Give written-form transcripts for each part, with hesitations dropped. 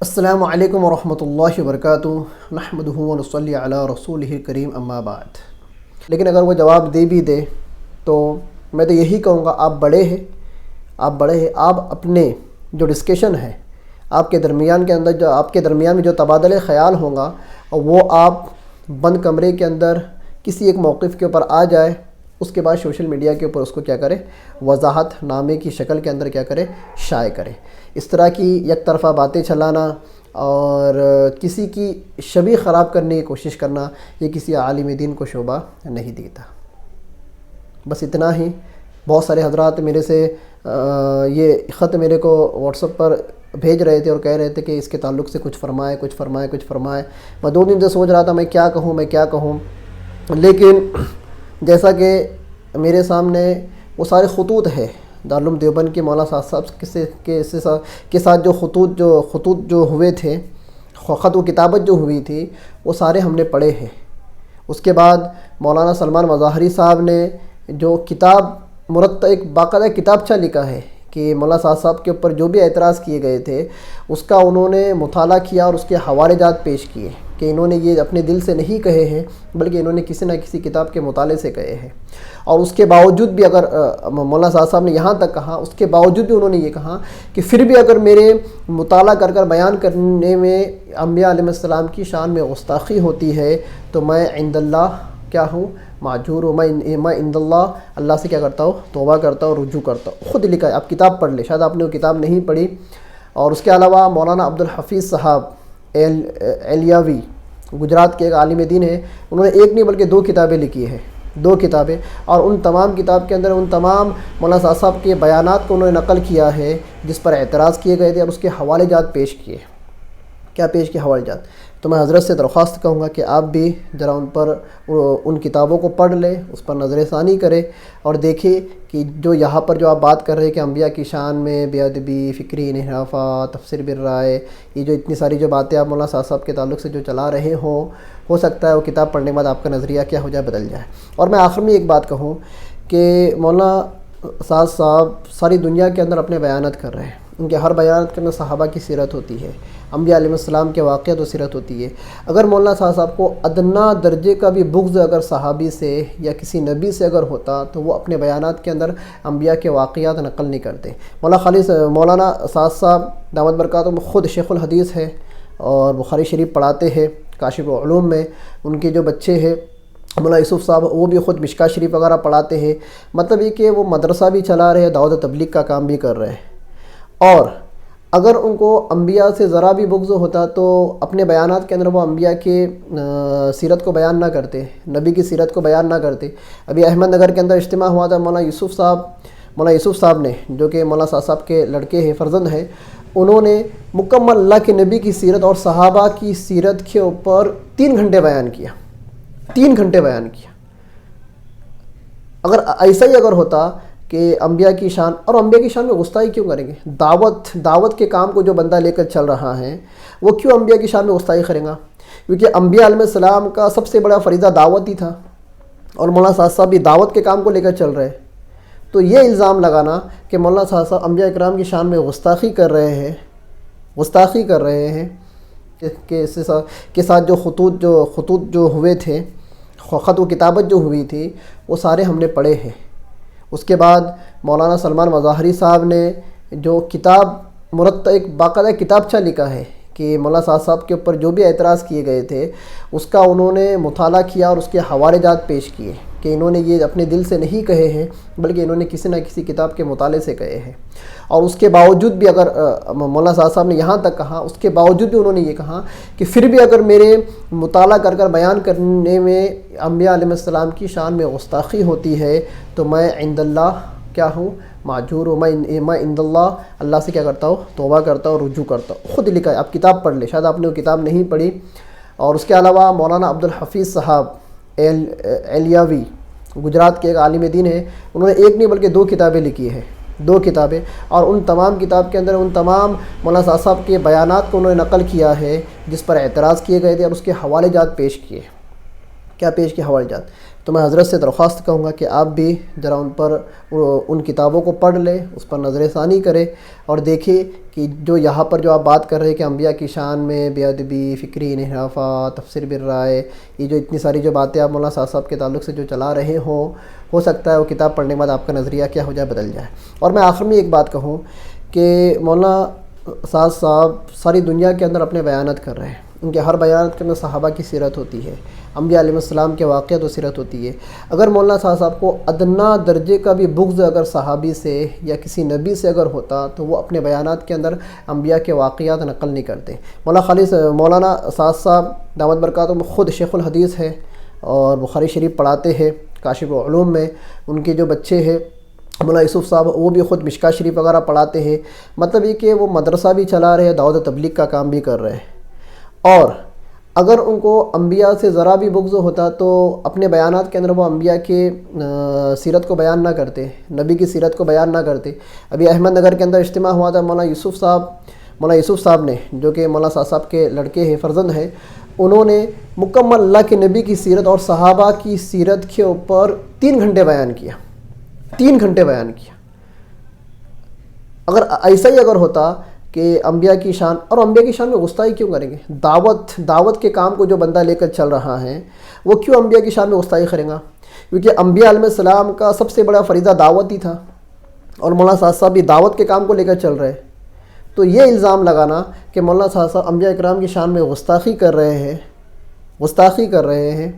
السلام علیکم ورحمۃ اللہ وبرکاتہ، نحمدہ و نصلی علی رسولہ کریم، اما بعد۔ لیکن اگر وہ جواب دے بھی دے تو میں تو یہی کہوں گا، آپ بڑے ہیں، آپ اپنے جو ڈسکشن ہے آپ کے درمیان کے اندر، جو آپ کے درمیان میں جو تبادلہ خیال ہوگا، وہ آپ بند کمرے کے اندر کسی ایک موقف کے اوپر آ جائے، اس کے بعد سوشل میڈیا کے اوپر اس کو کیا کرے، وضاحت نامے کی شکل کے اندر کیا کرے، شائع کرے۔ اس طرح کی یک طرفہ باتیں چلانا اور کسی کی شبیہ خراب کرنے کی کوشش کرنا، یہ کسی عالم دین کو شعبہ نہیں دیتا۔ بس اتنا ہی۔ بہت سارے حضرات میرے سے یہ خط میرے کو واٹس ایپ پر بھیج رہے تھے اور کہہ رہے تھے کہ اس کے تعلق سے کچھ فرمائے۔ میں 2 دن سے سوچ رہا تھا میں کیا کہوں، لیکن جیسا کہ میرے سامنے وہ سارے خطوط ہے دارالعلوم دیوبند کے مولانا صاحب کے ساتھ جو خطوط جو ہوئے تھے، خط و کتابت جو ہوئی تھی، وہ سارے ہم نے پڑھے ہیں۔ اس کے بعد مولانا سلمان مظاہری صاحب نے جو کتاب ایک باقاعدہ کتابچہ لکھا ہے کہ مولانا صاحب کے اوپر جو بھی اعتراض کیے گئے تھے، اس کا انہوں نے مطالعہ کیا اور اس کے حوالے جات پیش کیے کہ انہوں نے یہ اپنے دل سے نہیں کہے ہیں، بلکہ انہوں نے کسی نہ کسی کتاب کے مطالعے سے کہے ہیں۔ اور اس کے باوجود بھی اگر مولانا صاحب نے یہاں تک کہا، اس کے باوجود بھی انہوں نے یہ کہا کہ پھر بھی اگر میرے مطالعہ کر بیان کرنے میں انبیاء علیہ السلام کی شان میں گستاخی ہوتی ہے تو میں عند اللہ کیا ہوں، معجور ہوں، میں عند اللہ سے کیا کرتا ہوں، توبہ کرتا ہوں، رجوع کرتا ہوں۔ خود لکھا ہے، آپ کتاب پڑھ لیں، شاید آپ نے وہ کتاب نہیں پڑھی۔ اور اس کے علاوہ مولانا عبدالحفیظ صاحب ایلیاوی گجرات کے ایک عالم دین ہیں، انہوں نے ایک نہیں بلکہ 2 کتابیں لکھی ہیں، 2 کتابیں، اور ان تمام کتاب کے اندر ان تمام مولانا صاحب کے بیانات کو انہوں نے نقل کیا ہے جس پر اعتراض کیے گئے تھے، اور اس کے حوالے جات پیش کیے۔ کیا پیش کیے؟ حوالے جات۔ تو میں حضرت سے درخواست کروں گا کہ آپ بھی ذرا ان کتابوں کو پڑھ لیں، اس پر نظر ثانی کریں اور دیکھیں کہ جو یہاں پر جو آپ بات کر رہے ہیں کہ انبیاء کی شان میں بے ادبی، فکری انحرافات، تفسیر بالرائے، یہ جو اتنی ساری جو باتیں آپ مولانا صاحب کے تعلق سے جو چلا رہے ہو سکتا ہے وہ کتاب پڑھنے کے بعد آپ کا نظریہ کیا ہو جائے، بدل جائے۔ اور میں آخر میں ایک بات کہوں کہ مولانا صاحب ساری دنیا کے اندر اپنے بیانات کر رہے ہیں، ان کے ہر بیانات کے اندر صحابہ کی سیرت ہوتی ہے، انبیاء علیہ السلام کے واقعات و سیرت ہوتی ہے۔ اگر مولانا صاحب کو ادنا درجے کا بھی بغض اگر صحابی سے یا کسی نبی سے اگر ہوتا تو وہ اپنے بیانات کے اندر انبیاء کے واقعات نقل نہیں کرتے۔ مولانا صاحب دامت برکاتہم خود شیخ الحدیث ہے اور بخاری شریف پڑھاتے ہیں کاشف العلوم میں۔ ان کے جو بچے ہیں مولانا یوسف صاحب، وہ بھی خود مشکاہ شریف وغیرہ پڑھاتے ہیں۔ مطلب یہ کہ وہ مدرسہ بھی چلا رہے ہیں، دعوت و تبلیغ کا کام بھی کر رہے ہیں۔ اور اگر ان کو انبیاء سے ذرا بھی بغض ہوتا تو اپنے بیانات کے اندر وہ انبیاء کے سیرت کو بیان نہ کرتے، نبی کی سیرت کو بیان نہ کرتے۔ ابھی احمد نگر کے اندر اجتماع ہوا تھا، مولانا یوسف صاحب نے، جو کہ مولانا صاحب کے لڑکے ہیں، فرزند ہیں، انہوں نے مکمل اللہ کے نبی کی سیرت اور صحابہ کی سیرت کے اوپر 3 گھنٹے بیان کیا، 3 گھنٹے بیان کیا۔ اگر ایسا ہی اگر ہوتا کہ انبیاء کی شان، اور انبیاء کی شان میں گستاخی کیوں کریں گے؟ دعوت کے کام کو جو بندہ لے کر چل رہا ہے وہ کیوں انبیاء کی شان میں گستاخی کرے گا؟ کیونکہ انبیاء علیہ السلام کا سب سے بڑا فریضہ دعوت ہی تھا، اور مولانا صاحب بھی دعوت کے کام کو لے کر چل رہے۔ تو یہ الزام لگانا کہ مولانا صاحب انبیاء اکرام کی شان میں گستاخی کر رہے ہیں کہ کے ساتھ جو خطوط جو ہوئے تھے، خط و کتابت جو ہوئی تھی، وہ سارے ہم نے پڑھے ہیں۔ اس کے بعد مولانا سلمان مظاہری صاحب نے جو ایک باقاعدہ کتابچہ لکھا ہے کہ مولانا صاحب کے اوپر جو بھی اعتراض کیے گئے تھے، اس کا انہوں نے مطالعہ کیا اور اس کے حوالے جات پیش کیے کہ انہوں نے یہ اپنے دل سے نہیں کہے ہیں، بلکہ انہوں نے کسی نہ کسی کتاب کے مطالعے سے کہے ہیں۔ اور اس کے باوجود بھی اگر مولانا صاحب نے یہاں تک کہا، اس کے باوجود بھی انہوں نے یہ کہا کہ پھر بھی اگر میرے مطالعہ کر بیان کرنے میں انبیاء علیہ السلام کی شان میں گستاخی ہوتی ہے تو میں عند اللہ کیا ہوں، معجور ہوں، میں عند اللہ سے کیا کرتا ہوں، توبہ کرتا ہوں، رجوع کرتا ہوں۔ خود لکھا ہے، آپ کتاب پڑھ لیں، شاید آپ نے وہ کتاب نہیں پڑھی۔ اور اس کے علاوہ مولانا عبدالحفیظ صاحب ایلیاوی گجرات کے ایک عالم دین ہیں، انہوں نے ایک نہیں بلکہ 2 کتابیں لکھی ہیں، 2 کتابیں، اور ان تمام کتاب کے اندر ان تمام مولانا صاحب کے بیانات کو انہوں نے نقل کیا ہے جس پر اعتراض کیے گئے تھے، اور اس کے حوالے جات پیش کیے۔ کیا پیش کیے؟ حوالے جات۔ تو میں حضرت سے درخواست کروں گا کہ آپ بھی ذرا ان کتابوں کو پڑھ لیں، اس پر نظر ثانی کریں اور دیکھیں کہ یہاں پر جو آپ بات کر رہے ہیں کہ انبیاء کی شان میں بے ادبی، فکری انحرافات، تفسیر بالرائے، یہ جو اتنی ساری جو باتیں آپ مولانا سعد صاحب کے تعلق سے جو چلا رہے ہو سکتا ہے وہ کتاب پڑھنے کے بعد آپ کا نظریہ کیا ہو جائے، بدل جائے۔ اور میں آخر میں ایک بات کہوں کہ مولانا سعد صاحب ساری دنیا کے اندر اپنے بیانات کر رہے ہیں، ان کے ہر بیانات کے اندر صحابہ کی سیرت ہوتی ہے، انبیاء علیہ السلام کے واقعات و سیرت ہوتی ہے۔ اگر مولانا سعد صاحب کو ادنا درجے کا بھی بغض اگر صحابی سے یا کسی نبی سے اگر ہوتا تو وہ اپنے بیانات کے اندر انبیاء کے واقعات نقل نہیں کرتے۔ مولانا سعد صاحب دامت برکاتہم خود شیخ الحدیث ہے اور بخاری شریف پڑھاتے ہیں کاشف العلوم میں، ان کے جو بچے ہیں مولانا یوسف صاحب وہ بھی خود مشکاۃ شریف وغیرہ پڑھاتے ہیں، مطلب یہ کہ وہ مدرسہ بھی چلا رہے ہیں، دعوت و تبلیغ کا کام بھی کر رہے ہیں۔ اور اگر ان کو انبیاء سے ذرا بھی بغض ہوتا تو اپنے بیانات کے اندر وہ انبیاء کے سیرت کو بیان نہ کرتے، نبی کی سیرت کو بیان نہ کرتے۔ ابھی احمد نگر کے اندر اجتماع ہوا تھا، مولانا یوسف صاحب نے جو کہ مولانا سعد صاحب کے لڑکے ہیں، فرزند ہیں، انہوں نے مکمل اللہ کے نبی کی سیرت اور صحابہ کی سیرت کے اوپر 3 گھنٹے بیان کیا، 3 گھنٹے بیان کیا۔ اگر ایسا ہی اگر ہوتا کہ انبیاء کی شان، اور انبیاء کی شان میں گستاخی کیوں کریں گے؟ دعوت کے کام کو جو بندہ لے کر چل رہا ہے وہ کیوں انبیاء کی شان میں گستاخی کرے گا؟ کیونکہ انبیاء علیہ السلام کا سب سے بڑا فریضہ دعوت ہی تھا، اور مولانا سعد صاحب بھی دعوت کے کام کو لے کر چل رہے۔ تو یہ الزام لگانا کہ مولانا سعد صاحب انبیاء اکرام کی شان میں گستاخی کر رہے ہیں،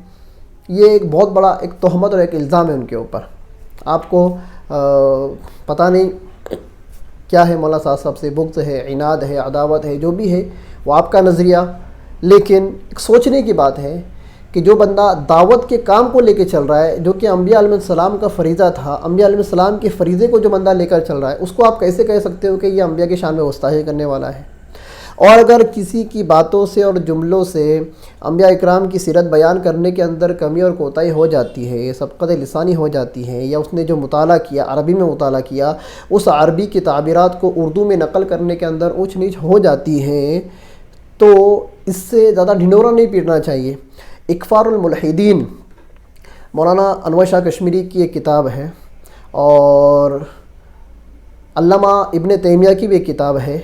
یہ ایک بہت بڑا ایک تہمت اور ایک الزام ہے ان کے اوپر۔ آپ کو پتہ نہیں کیا ہے مولانا سعد صاحب سے، بغض ہے، عناد ہے، عداوت ہے، جو بھی ہے وہ آپ کا نظریہ، لیکن ایک سوچنے کی بات ہے کہ جو بندہ دعوت کے کام کو لے کے چل رہا ہے، جو کہ انبیاء علیہ السلام کا فریضہ تھا، انبیاء علیہ السلام کے فریضے کو جو بندہ لے کر چل رہا ہے، اس کو آپ کیسے کہہ سکتے ہو کہ یہ انبیاء کی شان میں گستاخی کرنے والا ہے؟ اور اگر کسی کی باتوں سے اور جملوں سے انبیاء اکرام کی سیرت بیان کرنے کے اندر کمی اور کوتاہی ہو جاتی ہے، سبقت لسانی ہو جاتی ہے، یا اس نے جو مطالعہ کیا، عربی میں مطالعہ کیا، اس عربی کی تعبیرات کو اردو میں نقل کرنے کے اندر اونچ نیچ ہو جاتی ہے، تو اس سے زیادہ ڈھنڈورا نہیں پیٹنا چاہیے۔ اکفار الملحدین مولانا انور شاہ کشمیری کی ایک کتاب ہے، اور علامہ ابن تیمیہ کی بھی ایک کتاب ہے،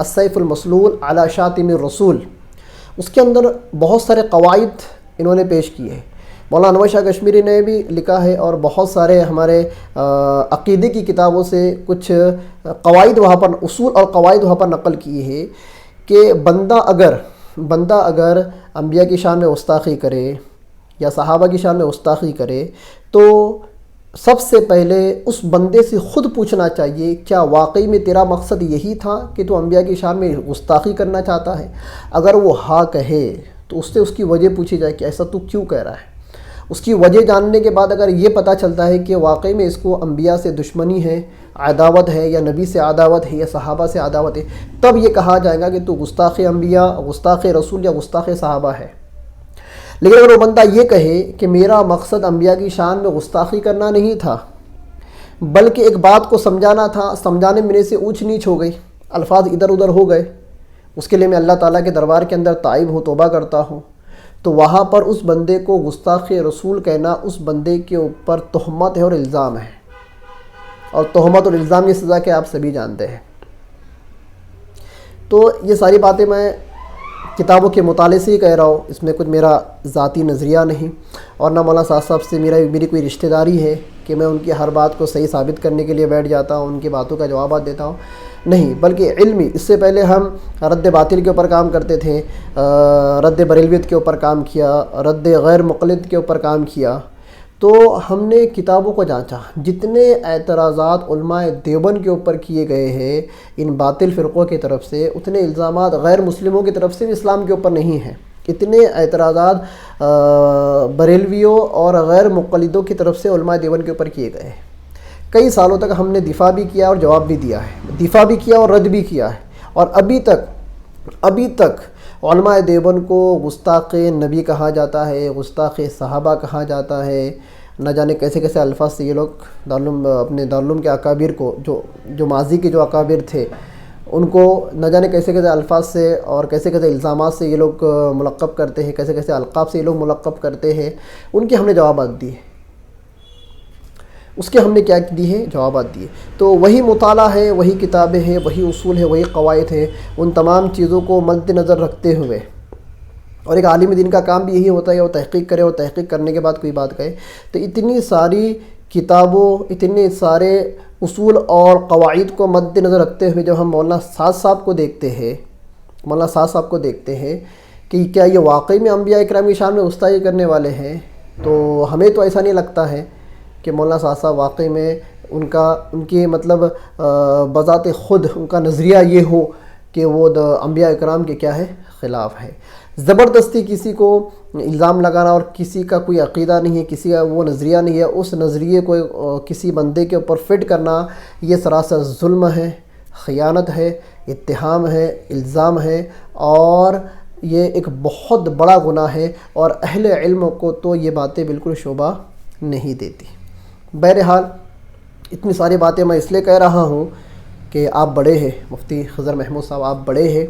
السیف المسلول علی شاتم الرسول۔ اس کے اندر بہت سارے قواعد انہوں نے پیش کیے ہیں۔ مولانا انور شاہ کشمیری نے بھی لکھا ہے، اور بہت سارے ہمارے عقیدے کی کتابوں سے کچھ قواعد وہاں پر، اصول اور قواعد وہاں پر نقل کی ہے کہ بندہ اگر انبیاء کی شان میں گستاخی کرے یا صحابہ کی شان میں گستاخی کرے تو سب سے پہلے اس بندے سے خود پوچھنا چاہیے کیا واقعی میں تیرا مقصد یہی تھا کہ تو انبیاء کی شان میں گستاخی کرنا چاہتا ہے؟ اگر وہ ہاں کہے تو اس سے اس کی وجہ پوچھی جائے کہ ایسا تو کیوں کہہ رہا ہے۔ اس کی وجہ جاننے کے بعد اگر یہ پتہ چلتا ہے کہ واقعی میں اس کو انبیاء سے دشمنی ہے، عداوت ہے، یا نبی سے عداوت ہے، یا صحابہ سے عداوت ہے، تب یہ کہا جائے گا کہ تو گستاخ انبیاء، گستاخ رسول یا گستاخ صحابہ ہے۔ لیکن اگر وہ بندہ یہ کہے کہ میرا مقصد انبیاء کی شان میں گستاخی کرنا نہیں تھا، بلکہ ایک بات کو سمجھانا تھا، سمجھانے میں میرے سے اونچ نیچ ہو گئی، الفاظ ادھر ادھر ہو گئے، اس کے لیے میں اللہ تعالیٰ کے دربار کے اندر تائب ہوں، توبہ کرتا ہوں، تو وہاں پر اس بندے کو گستاخ رسول کہنا اس بندے کے اوپر تہمت ہے اور الزام ہے، اور تہمت اور الزام کی سزا کہ آپ سبھی جانتے ہیں۔ تو یہ ساری باتیں میں کتابوں کے مطالعے سے ہی کہہ رہا ہوں، اس میں کچھ میرا ذاتی نظریہ نہیں، اور نہ مولانا سعد صاحب سے میری کوئی رشتہ داری ہے کہ میں ان کی ہر بات کو صحیح ثابت کرنے کے لیے بیٹھ جاتا ہوں، ان کی باتوں کا جوابات دیتا ہوں، نہیں، بلکہ علمی۔ اس سے پہلے ہم رد باطل کے اوپر کام کرتے تھے، رد بریلویت کے اوپر کام کیا، رد غیر مقلد کے اوپر کام کیا، تو ہم نے کتابوں کو جانچا۔ جتنے اعتراضات علماء دیوبند کے اوپر کیے گئے ہیں ان باطل فرقوں کی طرف سے، اتنے الزامات غیر مسلموں کی طرف سے بھی اسلام کے اوپر نہیں ہیں۔ اتنے اعتراضات بریلویوں اور غیر مقلدوں کی طرف سے علماء دیوبند کے اوپر کیے گئے ہیں۔ کئی سالوں تک ہم نے دفاع بھی کیا اور جواب بھی دیا ہے، دفاع بھی کیا اور رد بھی کیا ہے، اور ابھی تک علماء دیوبند کو گستاخ نبی کہا جاتا ہے، گستاخ صحابہ کہا جاتا ہے، نہ جانے کیسے کیسے الفاظ سے یہ لوگ اپنے دارالعلوم کے اکابر کو، جو ماضی کے جو اکابر تھے ان کو نہ جانے کیسے کیسے الفاظ سے اور کیسے کیسے الزامات سے یہ لوگ ملقب کرتے ہیں، کیسے کیسے القاب سے یہ لوگ ملقب کرتے ہیں، ان کے ہم نے جوابات دیے اس کے ہم نے کیا دی ہے، جوابات دیے۔ تو وہی مطالعہ ہے، وہی کتابیں ہیں، وہی اصول ہے، وہی قواعد ہے، ان تمام چیزوں کو مد نظر رکھتے ہوئے، اور ایک عالم دین کا کام بھی یہی ہوتا ہے، وہ تحقیق کرے اور تحقیق کرنے کے بعد کوئی بات کہے۔ تو اتنی ساری کتابوں، اتنے سارے اصول اور قواعد کو مد نظر رکھتے ہوئے جب ہم مولانا سعد صاحب کو دیکھتے ہیں، کہ کیا یہ واقعی میں انبیاء اکرام کی شان میں گستاخی کرنے والے ہیں، تو ہمیں تو ایسا نہیں لگتا ہے کہ مولانا سعد صاحب واقعی میں ان کی مطلب بذات خود ان کا نظریہ یہ ہو کہ وہ انبیاء اکرام کے کیا ہے، خلاف ہے۔ زبردستی کسی کو الزام لگانا اور کسی کا کوئی عقیدہ نہیں ہے، کسی کا وہ نظریہ نہیں ہے، اس نظریے کو کسی بندے کے اوپر فٹ کرنا، یہ سراسر ظلم ہے، خیانت ہے، اتہام ہے، الزام ہے، اور یہ ایک بہت بڑا گناہ ہے، اور اہل علم کو تو یہ باتیں بالکل شوبہ نہیں دیتی۔ بہرحال اتنی ساری باتیں میں اس لیے کہہ رہا ہوں کہ آپ بڑے ہیں، مفتی خضر محمود صاحب، آپ بڑے ہیں،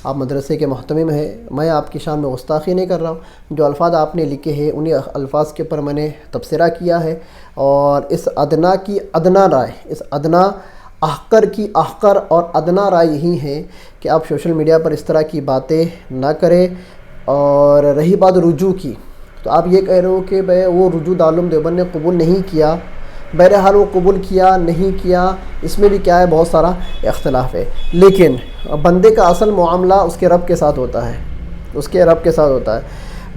آپ مدرسے کے محتمم ہیں، میں آپ کی شان میں گستاخی نہیں کر رہا ہوں۔ جو الفاظ آپ نے لکھے ہیں انہی الفاظ کے اوپر میں نے تبصرہ کیا ہے، اور اس ادنا کی ادنا رائے، اس ادنا احقر کی احقر اور ادنا رائے یہی ہے کہ آپ سوشل میڈیا پر اس طرح کی باتیں نہ کریں۔ اور رہی بات رجوع کی، تو آپ یہ کہہ رہے ہو کہ بھئی وہ رجوع دارالعلوم دیوبند نے قبول نہیں کیا۔ بہرحال وہ قبول کیا نہیں کیا، اس میں بھی کیا ہے، بہت سارا اختلاف ہے، لیکن بندے کا اصل معاملہ اس کے رب کے ساتھ ہوتا ہے، اس کے رب کے ساتھ ہوتا ہے۔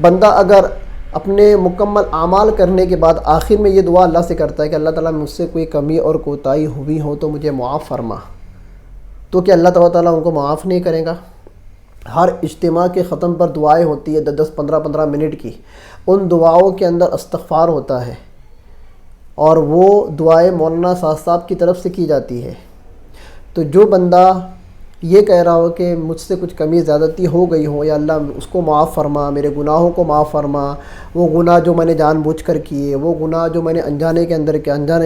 بندہ اگر اپنے مکمل اعمال کرنے کے بعد آخر میں یہ دعا اللہ سے کرتا ہے کہ اللہ تعالیٰ مجھ سے کوئی کمی اور کوتاہی ہوئی ہو تو مجھے معاف فرما، تو کیا اللہ تعالیٰ ان کو معاف نہیں کرے گا؟ ہر اجتماع کے ختم پر دعائیں ہوتی ہے 10 15 منٹ کی، ان دعاؤں کے اندر استغفار ہوتا ہے، اور وہ دعائیں مولانا سعد صاحب کی طرف سے کی جاتی ہے۔ تو جو بندہ یہ کہہ رہا ہو کہ مجھ سے کچھ کمی زیادتی ہو گئی ہو، یا اللہ اس کو معاف فرما، میرے گناہوں کو معاف فرما، وہ گناہ جو میں نے جان بوجھ کر کیے، وہ گناہ جو میں نے انجانے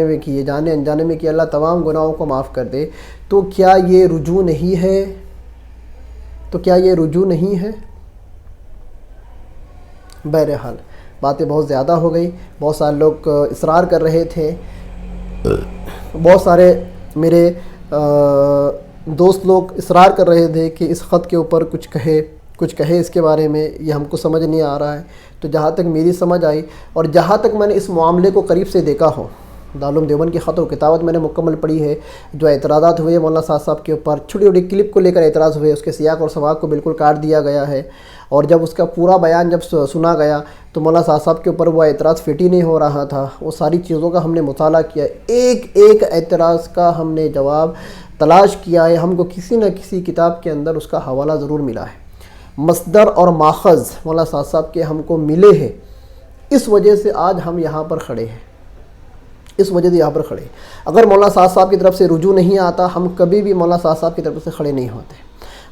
میں کیے، جانے انجانے میں کیے، اللہ تمام گناہوں کو معاف کر دے، تو کیا یہ رجوع نہیں ہے؟ بہرحال باتیں بہت زیادہ ہو گئی، بہت سارے لوگ اصرار کر رہے تھے، بہت سارے میرے دوست لوگ اصرار کر رہے تھے کہ اس خط کے اوپر کچھ کہے اس کے بارے میں، یہ ہم کو سمجھ نہیں آ رہا ہے۔ تو جہاں تک میری سمجھ آئی اور جہاں تک میں نے اس معاملے کو قریب سے دیکھا ہو، دارالعلوم دیوبند کی خط و کتابت میں نے مکمل پڑھی ہے، جو اعتراضات ہوئے مولانا سعد صاحب کے اوپر، چھوٹی چھوٹی کلپ کو لے کر اعتراض ہوئے، اس کے سیاق اور سباق کو بالکل کاٹ دیا گیا ہے، اور جب اس کا پورا بیان جب سنا گیا تو مولانا سعد صاحب کے اوپر وہ اعتراض فٹ ہی نہیں ہو رہا تھا۔ وہ ساری چیزوں کا ہم نے مطالعہ کیا، ایک ایک اعتراض کا ہم نے جواب تلاش کیا ہے، ہم کو کسی نہ کسی کتاب کے اندر اس کا حوالہ ضرور ملا ہے، مصدر اور ماخذ مولانا سعد صاحب کے ہم کو ملے ہیں، اس وجہ سے آج ہم یہاں پر کھڑے ہیں، اگر مولانا سعد صاحب کی طرف سے رجوع نہیں آتا، ہم کبھی بھی مولانا سعد صاحب کی طرف سے کھڑے نہیں ہوتے۔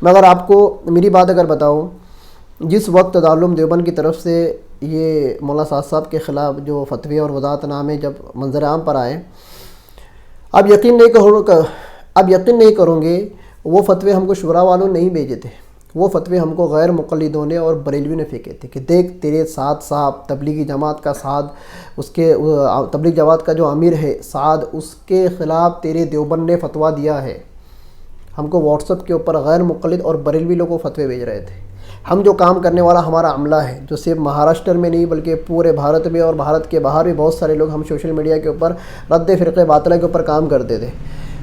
میں اگر آپ کو میری بات اگر بتاؤں، جس وقت دارالعلوم دیوبند کی طرف سے یہ مولانا سعد صاحب کے خلاف جو فتوی اور وضاحت نامے جب منظر عام پر آئے، اب یقین نہیں کروں گے، وہ فتوے ہم کو شورا والوں نہیں بھیجے تھے، وہ فتوے ہم کو غیر مقلدوں نے اور بریلوی نے پھینکے تھے کہ دیکھ تیرے سعد صاحب تبلیغی جماعت کا سعد، اس کے تبلیغ جماعت کا جو امیر ہے سعد، اس کے خلاف تیرے دیوبند نے فتویٰ دیا ہے۔ ہم کو واٹس ایپ کے اوپر غیر مقلد اور بریلوی لوگوں کو فتوے بھیج رہے تھے۔ ہم جو کام کرنے والا ہمارا عملہ ہے، جو صرف مہاراشٹر میں نہیں بلکہ پورے بھارت میں اور بھارت کے باہر بھی بہت سارے لوگ، ہم سوشل میڈیا کے اوپر رد فرقہ باطلہ کے اوپر کام کرتے تھے،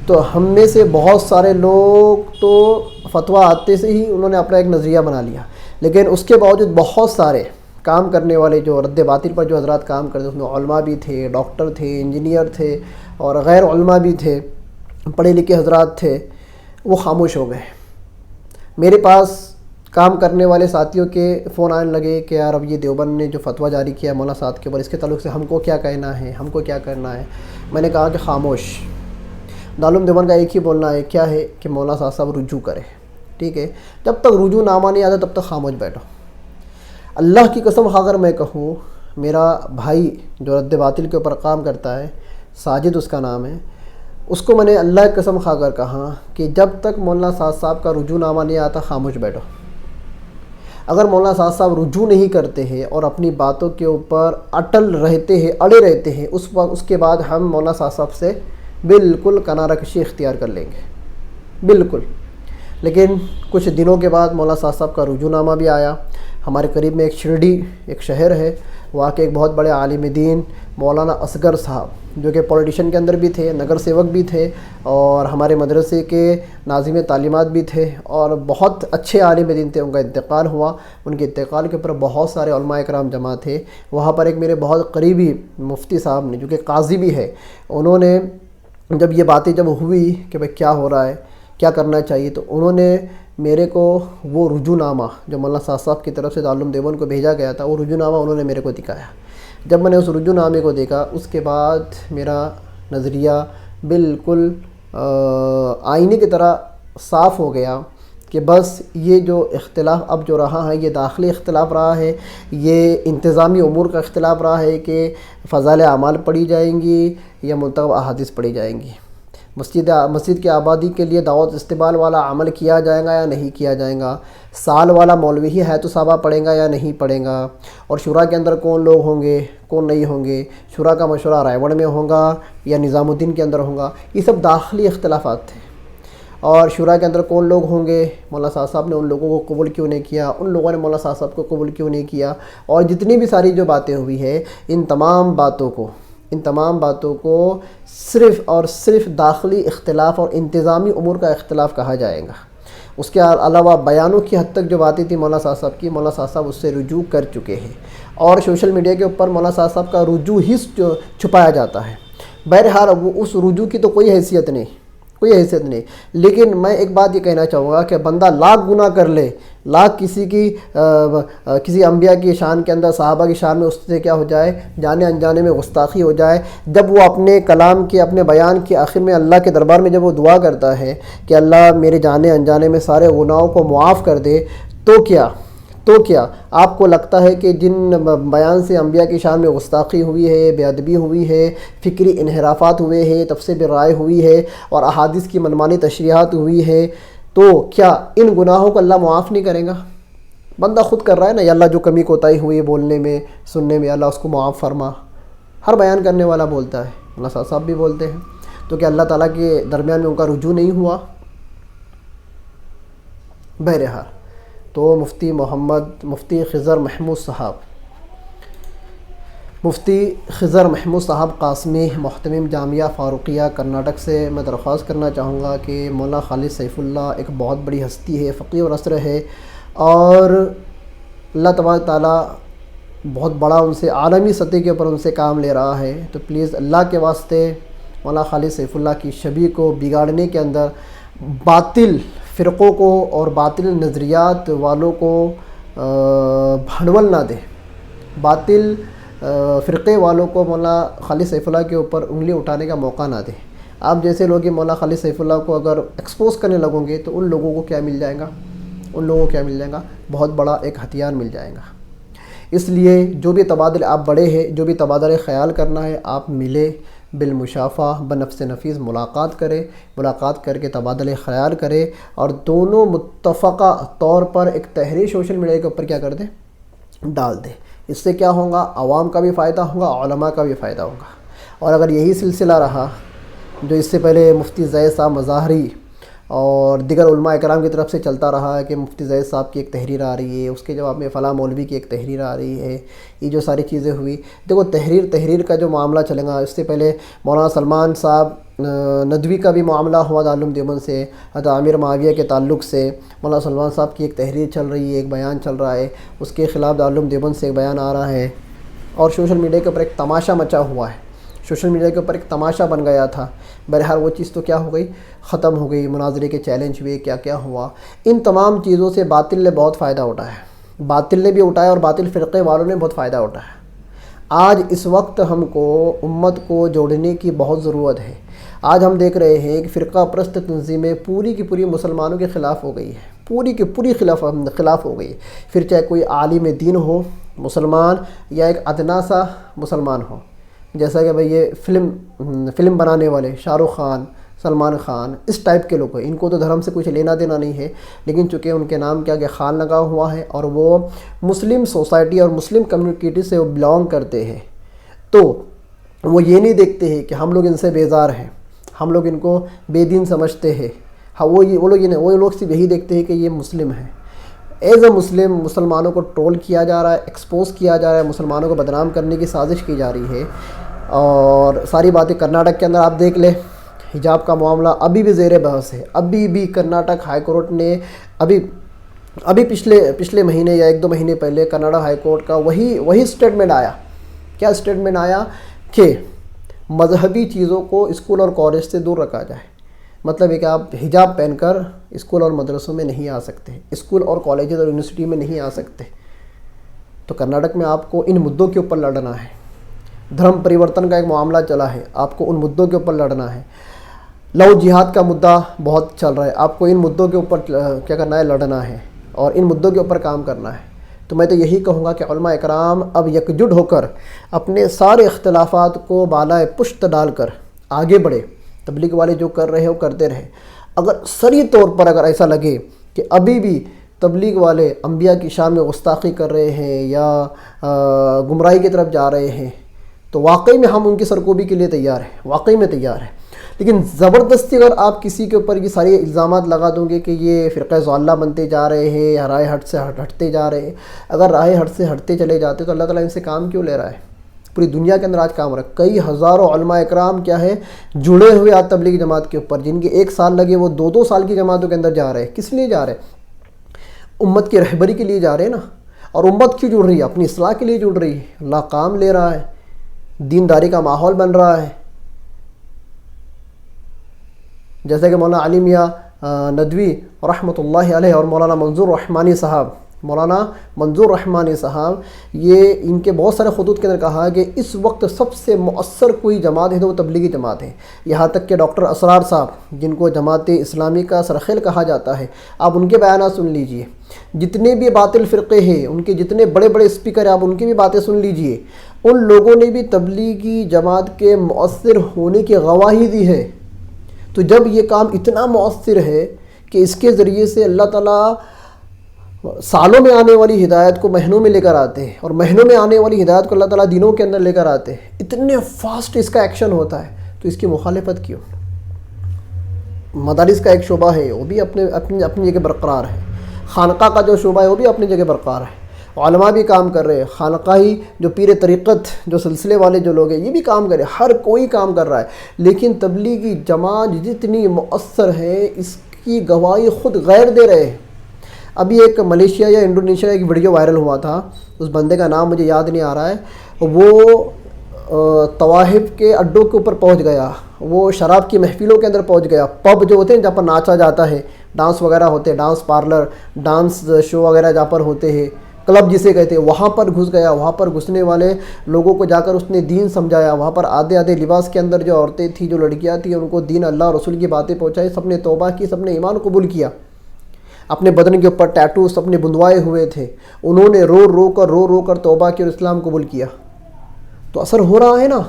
تو ہم میں سے بہت سارے لوگ تو فتویٰ آتے سے ہی انہوں نے اپنا ایک نظریہ بنا لیا، لیکن اس کے باوجود بہت سارے کام کرنے والے جو رد باطل پر جو حضرات کام کرتے، اس میں علماء بھی تھے، ڈاکٹر تھے، انجینئر تھے، اور غیر علماء بھی تھے، پڑھے لکھے حضرات تھے، وہ خاموش ہو گئے۔ میرے پاس کام کرنے والے ساتھیوں کے فون آنے لگے کہ یار اب یہ دیوبند نے جو فتویٰ جاری کیا مولانا صاحب کے اوپر، اس کے تعلق سے ہم کو کیا کہنا ہے، ہم کو کیا کرنا ہے۔ میں نے کہا کہ خاموش، دارالعلوم دیوبند کا ایک ہی بولنا ہے، کیا ہے کہ مولانا صاحب صاحب رجوع کرے، ٹھیک ہے، جب تک رجوع نامہ نہیں آتا تب تک خاموش بیٹھو۔ اللہ کی قسم اگر میں کہوں، میرا بھائی جو رد باطل کے اوپر کام کرتا ہے، ساجد اس کا نام ہے، اس کو میں نے اللہ کی قسم کھا کر کہا کہ جب تک مولانا سعد صاحب کا رجوع نامہ نہیں آتا خاموش بیٹھو۔ اگر مولانا سعد صاحب رجوع نہیں کرتے ہیں اور اپنی باتوں کے اوپر اٹل رہتے ہیں، اڑے رہتے ہیں، اس کے بعد ہم مولانا سعد صاحب سے بالکل کنارہ کشی اختیار کر لیں گے، بالکل۔ لیکن کچھ دنوں کے بعد مولانا سعد صاحب کا رجوع نامہ بھی آیا۔ ہمارے قریب میں ایک شرڈی ایک شہر ہے، وہاں کے ایک بہت بڑے عالم دین مولانا اصغر صاحب، جو کہ پولیٹیشین کے اندر بھی تھے، نگر سیوک بھی تھے، اور ہمارے مدرسے کے ناظم تعلیمات بھی تھے، اور بہت اچھے عالم دین تھے۔ ان کا انتقال ہوا، ان کے انتقال کے اوپر بہت سارے علماء کرام جمع تھے۔ وہاں پر ایک میرے بہت قریبی مفتی صاحب نے، جو کہ قاضی بھی ہے، انہوں نے جب یہ باتیں جب ہوئی کہ بھئی کیا ہو رہا ہے، کیا کرنا چاہیے، تو انہوں نے میرے کو وہ رجوع نامہ جو مولانا سعد صاحب کی طرف سے دارالعلوم دیوبند کو بھیجا گیا تھا، وہ رجوع نامہ انہوں نے میرے کو دکھایا۔ جب میں نے اس رجوع نامے کو دیکھا، اس کے بعد میرا نظریہ بالکل آئینے کی طرح صاف ہو گیا کہ بس یہ جو اختلاف اب جو رہا ہے، یہ داخلی اختلاف رہا ہے، یہ انتظامی امور کا اختلاف رہا ہے کہ فضائل اعمال پڑھی جائیں گی یا منتخب احادیث پڑھی جائیں گی، مسجد کی آبادی کے لیے دعوت استقبال والا عمل کیا جائے گا یا نہیں کیا جائے گا، سال والا مولوی ہی ہے تو صحابہ پڑھیں گا یا نہیں پڑھیں گا، اور شورا کے اندر کون لوگ ہوں گے کون نہیں ہوں گے، شورا کا مشورہ رائے گڑھ میں ہوگا یا نظام الدین کے اندر ہوگا، یہ سب داخلی اختلافات تھے۔ اور شورا کے اندر کون لوگ ہوں گے، مولانا صاحب صاحب نے ان لوگوں کو قبول کیوں نہیں کیا، ان لوگوں نے مولانا صاحب صاحب کو قبول کیوں نہیں کیا، اور جتنی بھی ساری جو باتیں ہوئی ہے، ان تمام باتوں کو صرف اور صرف داخلی اختلاف اور انتظامی امور کا اختلاف کہا جائے گا۔ اس کے علاوہ بیانوں کی حد تک جو باتیں تھیں مولانا صاحب صاحب کی، مولانا صاحب صاحب اس سے رجوع کر چکے ہیں، اور سوشل میڈیا کے اوپر مولانا صاحب صاحب کا رجوع ہی چھپایا جاتا ہے۔ بہرحال اس رجوع کی تو کوئی حیثیت نہیں، لیکن میں ایک بات یہ کہنا چاہوں گا کہ بندہ لاکھ گناہ کر لے، لاکھ کسی انبیاء کی شان کے اندر، صحابہ کی شان میں اس سے کیا ہو جائے، جانے انجانے میں گستاخی ہو جائے، جب وہ اپنے کلام کے اپنے بیان کے آخر میں اللہ کے دربار میں جب وہ دعا کرتا ہے کہ اللہ میرے جانے انجانے میں سارے گناہوں کو معاف کر دے، تو کیا آپ کو لگتا ہے کہ جن بیان سے انبیاء کی شان میں گستاخی ہوئی ہے، بے ادبی ہوئی ہے، فکری انحرافات ہوئے ہیں، تفسیر رائے ہوئی ہے، اور احادیث کی منمانی تشریحات ہوئی ہے، تو کیا ان گناہوں کو اللہ معاف نہیں کرے گا؟ بندہ خود کر رہا ہے نا، یا اللہ جو کمی کوتاہی ہوئی بولنے میں سننے میں، اللہ اس کو معاف فرما۔ ہر بیان کرنے والا بولتا ہے، مولانا صاحب صاحب بھی بولتے ہیں، تو کیا اللہ تعالیٰ کے درمیان میں ان کا رجوع نہیں ہوا؟ بہرحال تو مفتی خضر محمود صاحب قاسمی، محتمم جامعہ فاروقیہ کرناٹک سے میں درخواست کرنا چاہوں گا کہ مولانا خالد سیف اللہ ایک بہت بڑی ہستی ہے، فقیہ اور عصر ہے، اور اللہ تبارک تعالیٰ بہت بڑا ان سے عالمی سطح کے اوپر ان سے کام لے رہا ہے، تو پلیز اللہ کے واسطے مولانا خالد سیف اللہ کی شبیہ کو بگاڑنے کے اندر باطل فرقوں کو اور باطل نظریات والوں کو بھنڈول نہ دے، باطل فرقے والوں کو مولانا خالد سیف اللہ کے اوپر انگلی اٹھانے کا موقع نہ دے۔ آپ جیسے لوگ مولانا خالد سیف اللہ کو اگر ایکسپوز کرنے لگوں گے تو ان لوگوں کو کیا مل جائے گا، بہت بڑا ایک ہتھیار مل جائے گا۔ اس لیے جو بھی تبادلے آپ بڑے ہیں، جو بھی تبادلے خیال کرنا ہے، آپ ملے بالمشافہ بنفس نفیس ملاقات کر کے تبادلے خیال کرے، اور دونوں متفقہ طور پر ایک تحریر سوشل میڈیا کے اوپر کیا کر دیں، ڈال دیں۔ اس سے کیا ہوگا، عوام کا بھی فائدہ ہوگا، علماء کا بھی فائدہ ہوگا۔ اور اگر یہی سلسلہ رہا جو اس سے پہلے مفتی زید صاحب مظاہری اور دیگر علماء اکرام کی طرف سے چلتا رہا ہے کہ مفتی زید صاحب کی ایک تحریر آ رہی ہے، اس کے جواب میں فلاں مولوی کی ایک تحریر آ رہی ہے، یہ جو ساری چیزیں ہوئی، دیکھو تحریر کا جو معاملہ چلے گا، اس سے پہلے مولانا سلمان صاحب ندوی کا بھی معاملہ ہوا دارالعلوم دیوبند سے، حضرت عامر معاویہ کے تعلق سے مولانا سلمان صاحب کی ایک تحریر چل رہی ہے، ایک بیان چل رہا ہے، اس کے خلاف دارالعلوم دیوبند سے ایک بیان آ رہا ہے، اور سوشل میڈیا کے اوپر ایک تماشا مچا ہوا ہے، سوشل میڈیا کے اوپر ایک تماشا بن گیا تھا۔ بہرحال وہ چیز تو کیا ہو گئی، ختم ہو گئی، مناظرے کے چیلنج ہوئے، کیا ہوا۔ ان تمام چیزوں سے باطل نے بہت فائدہ اٹھایا، باطل نے بھی اٹھایا، اور باطل فرقے والوں نے بہت فائدہ اٹھایا۔ آج اس وقت ہم کو امت کو جوڑنے کی بہت ضرورت ہے۔ آج ہم دیکھ رہے ہیں کہ فرقہ پرست تنظیمیں پوری کی پوری مسلمانوں کے خلاف ہو گئی ہے، پوری کی پوری خلاف ہو گئی ہے، پھر چاہے کوئی عالم دین ہو مسلمان یا ایک ادنا سا مسلمان ہو، جیسا کہ بھئی یہ فلم بنانے والے شاہ رخ خان، سلمان خان، اس ٹائپ کے لوگ ہیں. ان کو تو دھرم سے کچھ لینا دینا نہیں ہے، لیکن چونکہ ان کے نام کیا کہ خان لگا ہوا ہے اور وہ مسلم سوسائٹی اور مسلم کمیونٹی سے وہ بلانگ کرتے ہیں، تو وہ یہ نہیں دیکھتے ہیں کہ ہم لوگ ان سے بیزار ہیں، ہم لوگ ان کو بے دین سمجھتے ہیں. ہاں وہ لوگ صرف یہی دیکھتے ہیں کہ یہ مسلم ہیں. ایز اے مسلم مسلمانوں کو ٹرول کیا جا رہا ہے، ایکسپوز کیا جا رہا ہے، مسلمانوں کو بدنام کرنے کی سازش کی جا رہی ہے. اور ساری باتیں کرناٹک کے اندر آپ دیکھ لیں، حجاب کا معاملہ ابھی بھی زیر بحث ہے. ابھی بھی کرناٹک ہائی کورٹ نے ابھی پچھلے مہینے یا 1-2 مہینے پہلے کرناٹک ہائی کورٹ کا وہی اسٹیٹمنٹ آیا. کیا اسٹیٹمنٹ آیا؟ کہ مذہبی چیزوں کو اسکول اور کالج سے دور رکھا جائے. مطلب ہے کہ آپ حجاب پہن کر اسکول اور مدرسوں میں نہیں آ سکتے، اسکول اور کالجز اور یونیورسٹی میں نہیں آ سکتے. تو کرناٹک میں آپ کو ان مدعوں کے اوپر لڑنا ہے. دھرم پریورتن کا ایک معاملہ چلا ہے، آپ کو ان مدعوں کے اوپر لڑنا ہے. لو جہاد کا مدعا بہت چل رہا ہے، آپ کو ان مدعوں کے اوپر کیا کرنا ہے؟ لڑنا ہے اور ان مدعوں کے اوپر کام کرنا ہے. تو میں تو یہی کہوں گا کہ علماء اکرام اب یکجٹ ہو کر اپنے سارے اختلافات کو بالائے پشت ڈال کر آگے بڑھے. تبلیغ والے جو کر رہے ہیں وہ کرتے رہے. اگر صریح طور پر اگر ایسا لگے کہ ابھی بھی تبلیغ والے انبیاء کی شان میں گستاخی کر رہے ہیں یا گمراہی کی طرف جا رہے ہیں، تو واقعی میں ہم ان کی سرکوبی کے لیے تیار ہیں، واقعی میں تیار ہیں. لیکن زبردستی اگر آپ کسی کے اوپر یہ سارے الزامات لگا دوں گے کہ یہ فرقہ ضالہ بنتے جا رہے ہیں یا راہ ہٹ سے ہٹتے جا رہے ہیں، اگر راہ ہٹ سے ہٹتے چلے جاتے تو اللہ تعالیٰ ان سے کام کیوں لے رہا ہے؟ پوری دنیا کے اندر آج کام ہو رہا ہے. کئی ہزاروں علماء اکرام کیا ہے جڑے ہوئے آج تبلیغ جماعت کے اوپر، جن کے 1 سال لگے وہ 2-2 سال کی جماعتوں کے اندر جا رہے ہیں. کس لیے جا رہے ہیں؟ امت کی رہبری کے لیے جا رہے ہیں نا. اور امت کیوں جڑ رہی ہے؟ اپنی اصلاح کے لیے جڑ رہی ہے. اللہ کام لے رہا ہے، دینداری کا ماحول بن رہا ہے. جیسے کہ مولانا علی میاں ندوی رحمۃ اللہ علیہ اور مولانا منظور رحمانی صاحب یہ ان کے بہت سارے خطوط کے اندر کہا کہ اس وقت سب سے مؤثر کوئی جماعت ہے تو وہ تبلیغی جماعت ہے. یہاں تک کہ ڈاکٹر اسرار صاحب جن کو جماعت اسلامی کا سرخیل کہا جاتا ہے، آپ ان کے بیانات سن لیجئے. جتنے بھی باطل فرقے ہیں، ان کے جتنے بڑے بڑے اسپیکر ہیں، آپ ان کی بھی باتیں سن لیجئے. ان لوگوں نے بھی تبلیغی جماعت کے مؤثر ہونے کی گواہی دی ہے. تو جب یہ کام اتنا مؤثر ہے کہ اس کے ذریعے سے اللہ تعالیٰ سالوں میں آنے والی ہدایت کو مہینوں میں لے کر آتے ہیں اور مہینوں میں آنے والی ہدایت کو اللہ تعالیٰ دنوں کے اندر لے کر آتے ہیں، اتنے فاسٹ اس کا ایکشن ہوتا ہے، تو اس کی مخالفت کیوں؟ مدارس کا ایک شعبہ ہے وہ بھی اپنی جگہ برقرار ہے، خانقاہ کا جو شعبہ ہے وہ بھی اپنی جگہ برقرار ہے، علماء بھی کام کر رہے ہیں، خانقاہی جو پیر طریقت جو سلسلے والے جو لوگ ہیں یہ بھی کام کر رہے ہیں، ہر کوئی کام کر رہا ہے. لیکن تبلیغی جماعت جتنی مؤثر ہے اس کی گواہی خود غیر دے رہے ہیں. ابھی ایک ملیشیا یا انڈونیشیا ایک ویڈیو وائرل ہوا تھا، اس بندے کا نام مجھے یاد نہیں آ رہا ہے، وہ طوائف کے اڈوں کے اوپر پہنچ گیا، وہ شراب کی محفلوں کے اندر پہنچ گیا، پب جو ہوتے ہیں جہاں پر ناچا جاتا ہے، ڈانس وغیرہ ہوتے ہیں، ڈانس پارلر، ڈانس شو وغیرہ جہاں پر ہوتے ہیں، کلب جسے کہتے ہیں، وہاں پر گھس گیا. وہاں پر گھسنے والے لوگوں کو جا کر اس نے دین سمجھایا. وہاں پر آدھے لباس کے اندر جو عورتیں تھیں، جو لڑکیاں تھیں، ان کو دین اللہ اور رسول کی باتیں پہنچائی. سب نے توبہ کی، سب نے ایمان قبول کیا. اپنے بدن کے اوپر ٹیٹوز اپنے بندوائے ہوئے تھے، انہوں نے رو کر توبہ کی اور اسلام قبول کیا. تو اثر ہو رہا ہے نا،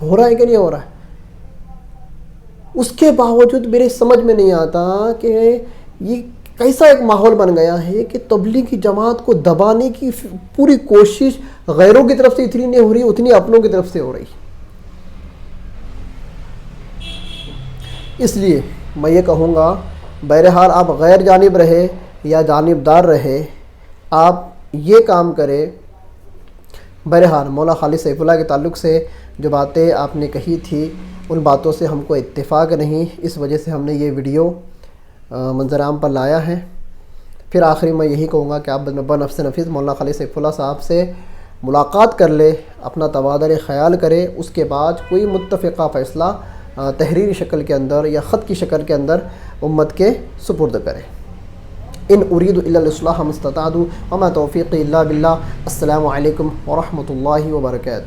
ہو رہا ہے کہ نہیں ہو رہا ہے؟ اس کے باوجود میرے سمجھ میں نہیں آتا کہ یہ کیسا ایک ماحول بن گیا ہے کہ تبلیغی جماعت کو دبانے کی پوری کوشش غیروں کی طرف سے اتنی نہیں ہو رہی اتنی اپنوں کی طرف سے ہو رہی. اس لیے میں یہ کہوں گا بہرحال آپ غیر جانب رہے یا جانبدار رہے، آپ یہ کام کرے. بہرحال مولانا خالد سیف اللہ کے تعلق سے جو باتیں آپ نے کہی تھی ان باتوں سے ہم کو اتفاق نہیں، اس وجہ سے ہم نے یہ ویڈیو منظر عام پر لایا ہے. پھر آخری میں یہی کہوں گا کہ آپ بنفس نفیس مولانا خالد سیف اللہ صاحب سے ملاقات کر لے، اپنا تبادلہ خیال کرے، اس کے بعد کوئی متفقہ فیصلہ تحریری شکل کے اندر یا خط کی شکل کے اندر امت کے سپرد کرے. ان اريد الا الاصلاح ما استطعت وما توفیقی الا باللہ. السلام علیکم ورحمۃ اللہ وبرکاتہ.